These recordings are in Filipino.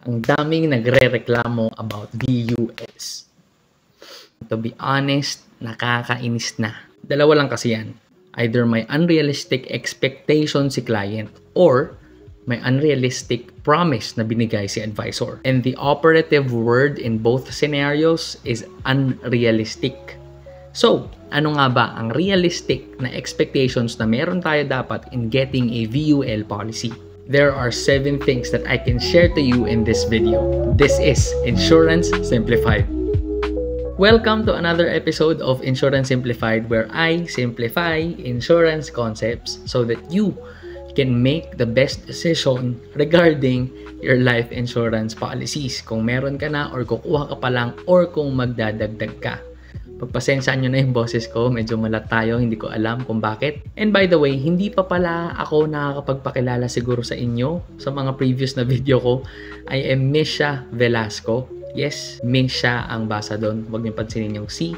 Ang daming nagre-reklamo about VULs. To be honest, nakakainis na. Dalawa lang kasi yan. Either may unrealistic expectation si client or may unrealistic promise na binigay si advisor. And the operative word in both scenarios is unrealistic. So, ano nga ba ang realistic na expectations na meron tayo dapat in getting a VUL policy? There are 7 things that I can share to you in this video. This is Insurance Simplified. Welcome to another episode of Insurance Simplified, where I simplify insurance concepts so that you can make the best decision regarding your life insurance policies. Kung meron ka na or kukuha ka pa lang or kung magdadagdag ka. Pagpasensyahan nyo na yung boses ko, medyo malat tayo, hindi ko alam kung bakit. And by the way, hindi pa pala ako nakakapagpakilala siguro sa inyo sa mga previous na video ko. I am Misha Velasco. Yes, Misha ang basa doon. Huwag niyo pansinin yung C.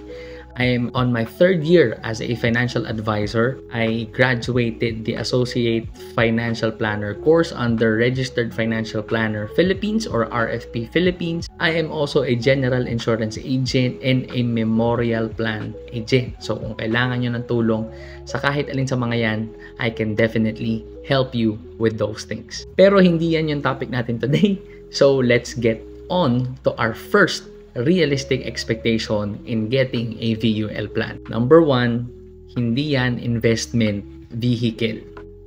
I am on my 3rd year as a financial advisor. I graduated the Associate Financial Planner course under Registered Financial Planner Philippines or RFP Philippines. I am also a general insurance agent and a memorial plan agent. So kung kailangan nyo ng tulong sa kahit alin sa mga yan, I can definitely help you with those things. Pero hindi yan yung topic natin today. So let's get on to our first realistic expectation in getting a VUL plan. Number 1, hindi yan investment vehicle.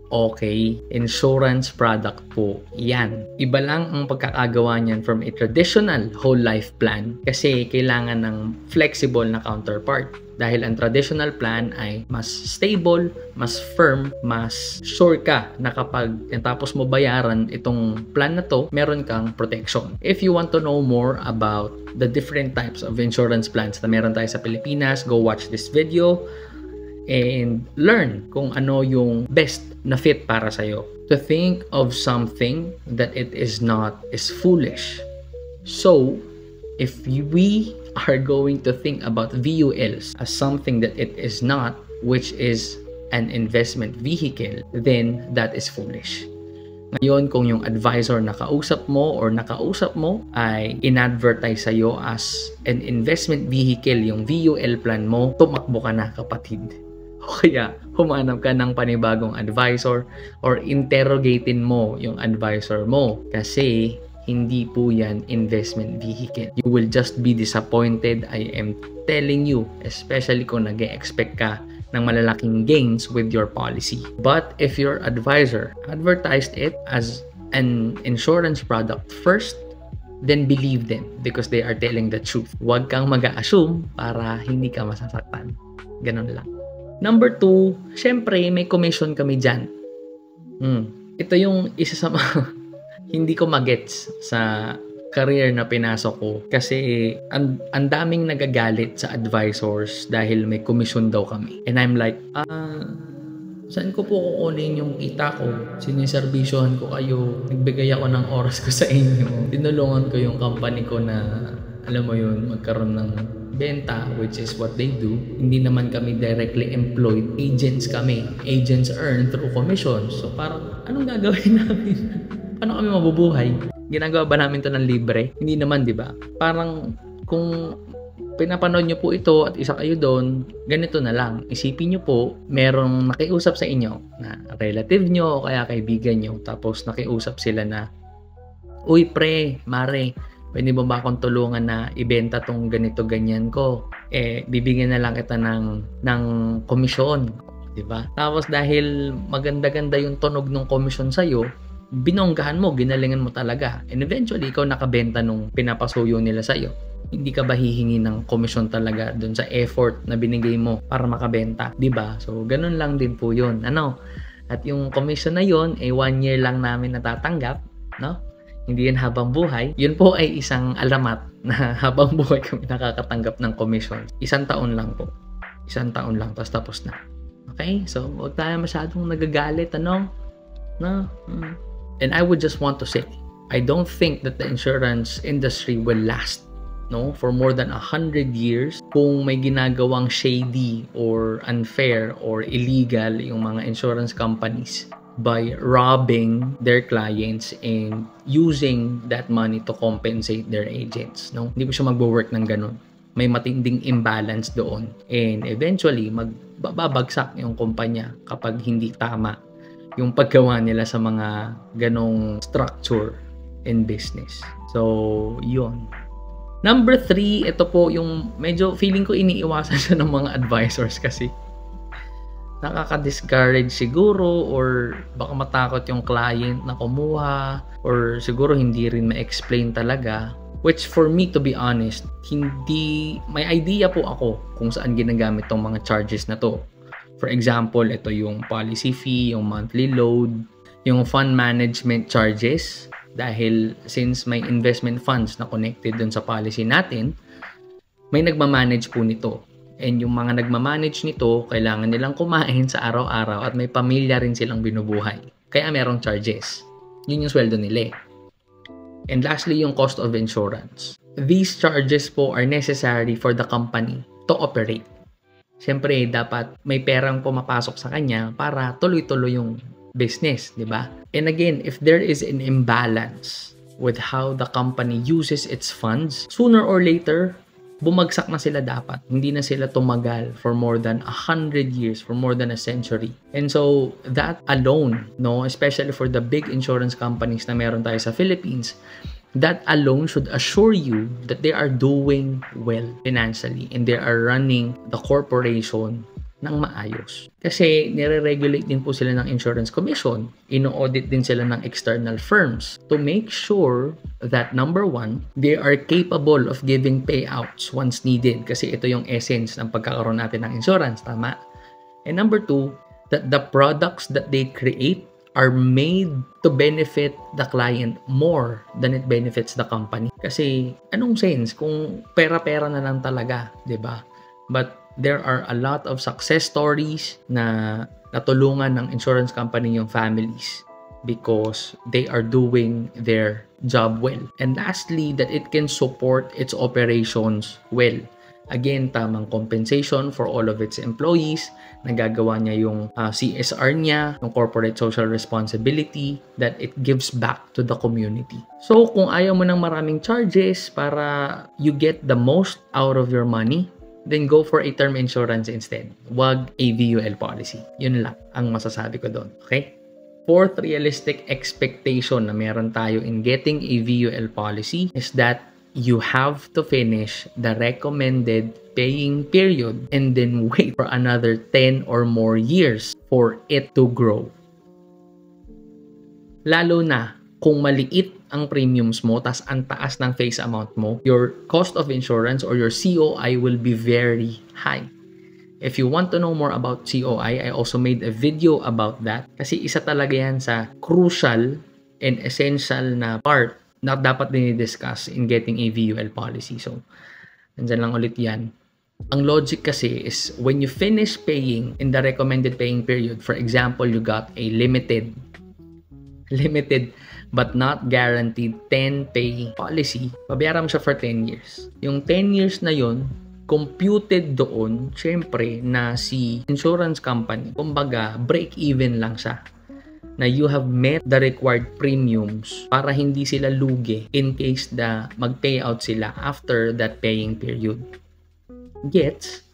Okay, insurance product po yan. Iba lang ang pagkakagawa niyan from a traditional whole life plan kasi kailangan ng flexible na counterpart. Dahil ang traditional plan ay mas stable, mas firm, mas sure ka na kapag natapos mo bayaran itong plan na to, meron kang protection. If you want to know more about the different types of insurance plans na meron tayo sa Pilipinas, go watch this video and learn kung ano yung best na fit para sa'yo. To think of something that it is not is foolish. So, if we are going to think about VULs as something that it is not, which is an investment vehicle, then that is foolish. Ngayon, kung yung advisor na kausap mo or nakausap mo ay in-advertise sa'yo as an investment vehicle, yung VUL plan mo, tumakbo ka na, kapatid. O kaya, humanap ka ng panibagong advisor or interrogatin mo yung advisor mo kasi hindi po yan investment vehicle. You will just be disappointed. I am telling you, especially kung nag-expect ka ng malalaking gains with your policy. But if your advisor advertised it as an insurance product first, then believe them because they are telling the truth. Huwag kang mag-assume para hindi ka masasaktan. Ganun lang. Number 2, syempre may commission kami dyan. Ito yung isa sa mga hindi ko magets sa career na pinasok ko kasi ang daming nagagalit sa advisors dahil may commission daw kami. And I'm like, saan ko po kukunin yung kita ko? Siniservisyohan ko kayo. Nagbigay ako ng oras ko sa inyo. Tinulungan ko yung company ko na, alam mo yun, magkaroon ng benta, which is what they do. Hindi naman kami directly employed. Agents kami. Agents earn through commission. So parang, anong gagawin namin? Paano kami mabubuhay? Ginagawa ba namin to ng libre? Hindi naman, di ba? Parang kung pinapanood nyo po ito at isa kayo doon, ganito na lang. Isipin nyo po, merong nakiusap sa inyo na relative nyo o kaya kaibigan nyo. Tapos nakiusap sila na, uy pre, mare, pwede ba akong tulungan na ibenta tong ganito ganyan ko? Bibigyan na lang kita ng komisyon. Di ba? Tapos dahil maganda-ganda yung tunog ng komisyon sa'yo, binonggahan mo, ginalingan mo talaga. And eventually, ikaw nakabenta nung pinapasuyo nila sa'yo. Hindi ka ba hihingi ng komisyon talaga dun sa effort na binigay mo para makabenta? Diba? So, ganun lang din po yun. At yung komisyon na yun, 1 year lang namin natatanggap. No? Hindi yan habang buhay. Yun po ay isang alamat na habang buhay kami nakakatanggap ng komisyon. 1 taon lang po. 1 taon lang, tapos na. Okay? So, huwag tayo masyadong nagagalit, No? And I would just want to say, I don't think that the insurance industry will last, for more than 100 years kung may ginagawang shady or unfair or illegal yung mga insurance companies. by robbing their clients and using that money to compensate their agents. No? Hindi po siya magwo-work ng ganun. May matinding imbalance doon. And eventually, magbabagsak yung kumpanya kapag hindi tama yung paggawa nila sa mga ganong structure in business. So, yun. Number 3, ito po yung medyo feeling ko iniiwasan siya ng mga advisors kasi nakaka-discourage siguro or baka matakot yung client na kumuha or siguro hindi rin ma-explain talaga. Which for me, to be honest, may idea po ako kung saan ginagamit tong mga charges na to. For example, ito yung policy fee, yung monthly load, yung fund management charges. Dahil since may investment funds na connected dun sa policy natin, may nagmamanage po nito. And yung mga nagmamanage nito, kailangan nilang kumain sa araw-araw at may pamilya rin silang binubuhay. Kaya merong charges. Yun yung sweldo nila. And lastly, yung cost of insurance. These charges po are necessary for the company to operate. Siyempre, dapat may perang pumapasok sa kanya para tuloy-tuloy yung business, di ba? And again, if there is an imbalance with how the company uses its funds, sooner or later, bumagsak na sila dapat. Hindi na sila tumagal for more than 100 years, for more than a century. And so, that alone, no, especially for the big insurance companies na meron tayo sa Philippines, that alone should assure you that they are doing well financially and they are running the corporation ng maayos. Kasi nire-regulate din po sila ng insurance commission. Ino-audit din sila ng external firms to make sure that number 1, they are capable of giving payouts once needed. Kasi ito yung essence ng pagkakaroon natin ng insurance, tama? And number 2, that the products that they create are made to benefit the client more than it benefits the company. Kasi anong sense kung pera-pera na lang talaga, 'di ba? But there are a lot of success stories na natulungan ng insurance company yung families because they are doing their job well. And lastly, that it can support its operations well. Again, tamang compensation for all of its employees. Nagagawa niya yung CSR niya, yung corporate social responsibility, that it gives back to the community. So, kung ayaw mo ng maraming charges para you get the most out of your money, then go for a term insurance instead. Wag a VUL policy. Yun lang ang masasabi ko doon. Okay? Fourth realistic expectation na meron tayo in getting a VUL policy is that you have to finish the recommended paying period and then wait for another 10 or more years for it to grow. Lalo na kung maliit ang premiums mo tas ang taas ng face amount mo, your cost of insurance or your COI will be very high. If you want to know more about COI, I also made a video about that kasi isa talaga yan sa crucial and essential na part na dapat din i-discuss in getting a VUL policy. So, nandyan lang ulit yan. Ang logic kasi is when you finish paying in the recommended paying period, for example, you got a limited but not guaranteed 10-pay policy, babayaran mo siya for 10 years. Yung 10 years na yun, computed doon, syempre, na si insurance company, kumbaga, break-even lang siya. Na you have met the required premiums para hindi sila lugi in case na mag-payout sila after that paying period. Gets?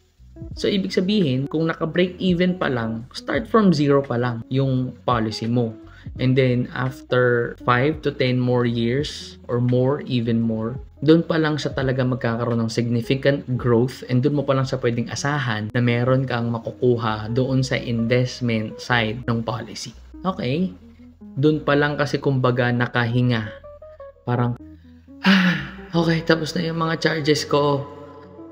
So, ibig sabihin, kung naka-break even pa lang, start from 0 pa lang yung policy mo. And then, after 5 to 10 more years or more, even more, doon pa lang siya talaga magkakaroon ng significant growth and doon mo pa lang siya pwedeng asahan na meron kang makukuha doon sa investment side ng policy. Okay, doon pa lang kasi kumbaga nakahinga. Parang, okay, tapos na yung mga charges ko.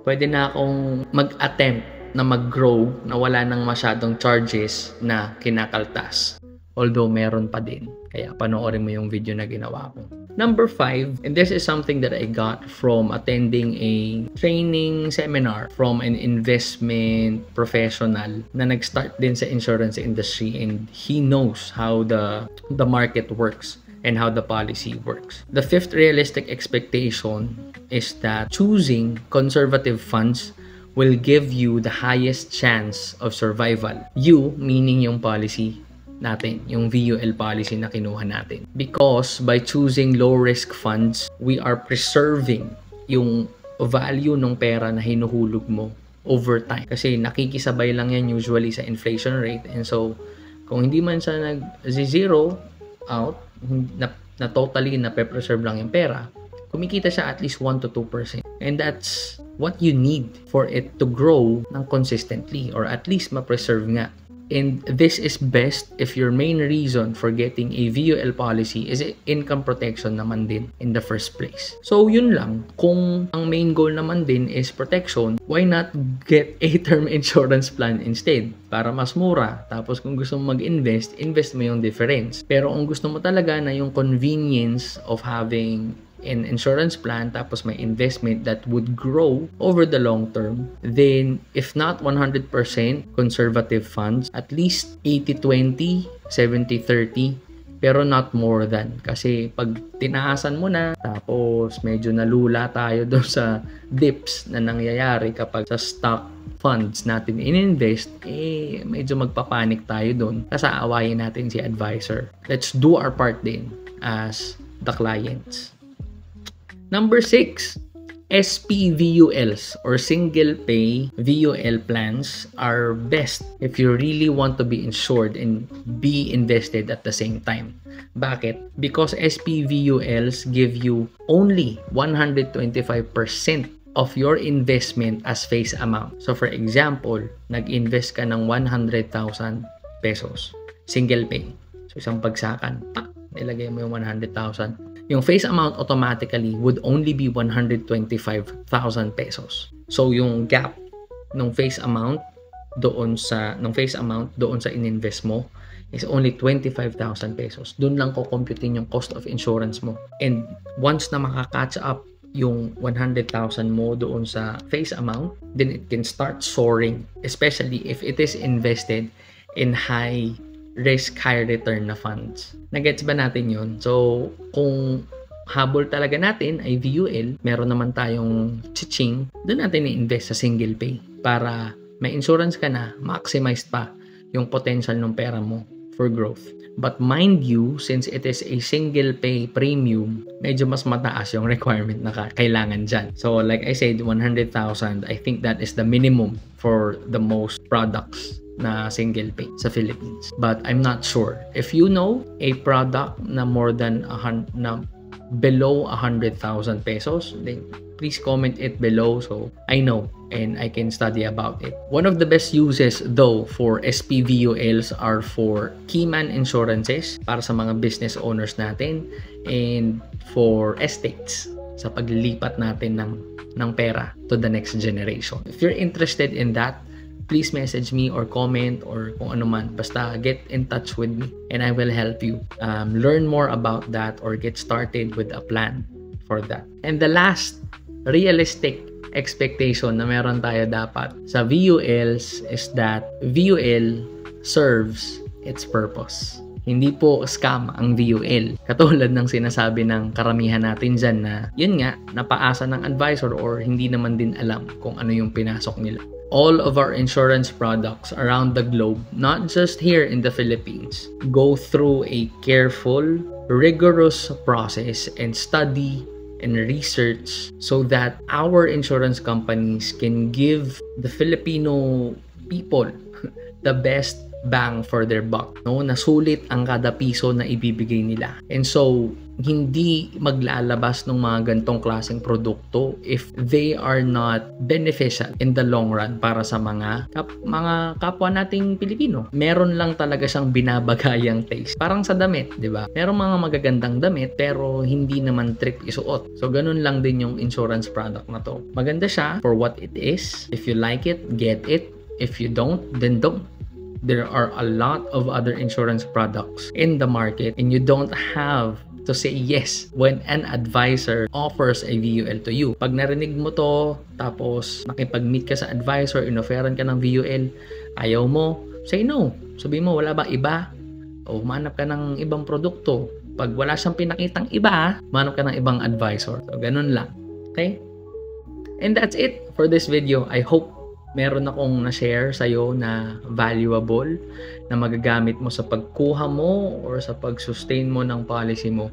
Pwede na akong mag-attempt na mag-grow na wala nang masyadong charges na kinakaltas. Although meron pa din. Kaya panoorin mo yung video na ginawa ko. Number 5, and this is something that I got from attending a training seminar from an investment professional na nag-start din sa insurance industry and he knows how the market works and how the policy works. The 5th realistic expectation is that choosing conservative funds will give you the highest chance of survival. You, meaning yung policy, natin, yung VUL policy na kinuha natin. Because by choosing low-risk funds, we are preserving yung value ng pera na hinuhulog mo over time. Kasi nakikisabay lang yan usually sa inflation rate. And so, kung hindi man siya nag-zero out, na totally na-preserve lang yung pera, kumikita siya at least 1 to 2%. And that's what you need for it to grow ng consistently or at least ma-preserve nga. And this is best if your main reason for getting a VUL policy is income protection naman din in the first place. So yun lang, kung ang main goal naman din is protection, why not get a term insurance plan instead? Para mas mura. Tapos kung gusto mo mag-invest, invest mo yung difference. Pero kung gusto mo talaga na yung convenience of having an insurance plan tapos may investment that would grow over the long term, then if not 100% conservative funds, at least 80-20, 70-30, pero not more than. Kasi pag tinaasan mo na, tapos medyo nalula tayo doon sa dips na nangyayari kapag sa stock funds natin in-invest, medyo magpapanik tayo doon. Kasi aawayin natin si advisor. Let's do our part din as the clients. Number 6, SPVULs or single pay VUL plans are best if you really want to be insured and be invested at the same time. Bakit? Because SPVULs give you only 125% of your investment as face amount. So for example, nag-invest ka ng 100,000 pesos, single pay. So isang bagsakan, nilagay mo yung 100,000. Yung face amount automatically would only be 125,000 pesos. So yung gap ng face amount doon sa ininvest mo is only 25,000 pesos. Doon lang ko computein yung cost of insurance mo. And once na makakatch up yung 100,000 mo doon sa face amount, then it can start soaring, especially if it is invested in high risk, high return na funds. Nagets ba natin yun? So, kung habol talaga natin ay VUL, meron naman tayong chiching, doon natin i-invest sa single pay para may insurance ka na, maximize pa yung potential ng pera mo for growth. But mind you, since it is a single pay premium, medyo mas mataas yung requirement na kailangan dyan. So, like I said, 100,000, I think that is the minimum for the most products na single pay sa Philippines. But I'm not sure. If you know a product na more than below 100,000 pesos, then please comment it below so I know and I can study about it. One of the best uses though for SPVULs are for keyman insurances para sa mga business owners natin and for estates sa paglilipat natin ng pera to the next generation. If you're interested in that, please message me or comment or kung ano man. Basta get in touch with me and I will help you learn more about that or get started with a plan for that. And the last realistic expectation na meron tayo dapat sa VULs is that VUL serves its purpose. Hindi po scam ang VUL. Katulad ng sinasabi ng karamihan natin dyan na yun nga, napaasa ng advisor or hindi naman din alam kung ano yung pinasok nila. All of our insurance products around the globe, not just here in the Philippines, go through a careful, rigorous process and study and research so that our insurance companies can give the Filipino people the best bang for their buck, no? Nasulit ang kada piso na ibibigay nila. And so, hindi maglalabas ng mga gantong klaseng produkto if they are not beneficial in the long run para sa mga kapwa nating Pilipino. Meron lang talaga siyang binabagayang taste. Parang sa damit, di ba? Merong mga magagandang damit pero hindi naman trip isuot. So, ganun lang din yung insurance product na to. Maganda siya for what it is. If you like it, get it. If you don't, then don't. There are a lot of other insurance products in the market and you don't have to say yes when an advisor offers a VUL to you. Pag narinig mo to, tapos nakipag-meet ka sa advisor, inofferan ka ng VUL, ayaw mo, say no. Sabihin mo, wala ba iba? O manap ka ng ibang produkto. Pag wala siyang pinakitang iba, manap ka ng ibang advisor. So, ganun lang. Okay? And that's it for this video. I hope meron akong na-share sa'yo na valuable na magagamit mo sa pagkuha mo or sa pag-sustain mo ng policy mo.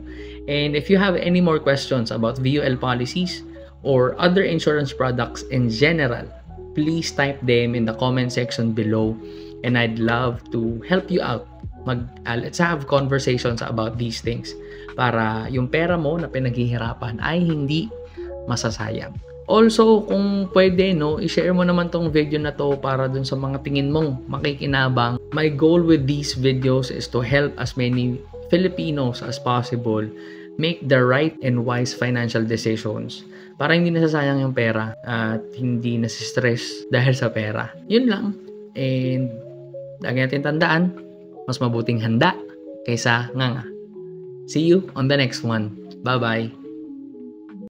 And if you have any more questions about VUL policies or other insurance products in general, please type them in the comment section below and I'd love to help you out. Let's have conversations about these things para yung pera mo na pinaghihirapan ay hindi masasayang. Also, kung pwede, i-share mo naman tong video na to para dun sa mga tingin mong makikinabang. My goal with these videos is to help as many Filipinos as possible make the right and wise financial decisions para hindi nasasayang yung pera at hindi nasistress dahil sa pera. Yun lang. And lagi natin tandaan, mas mabuting handa kaysa nganga. See you on the next one. Bye-bye.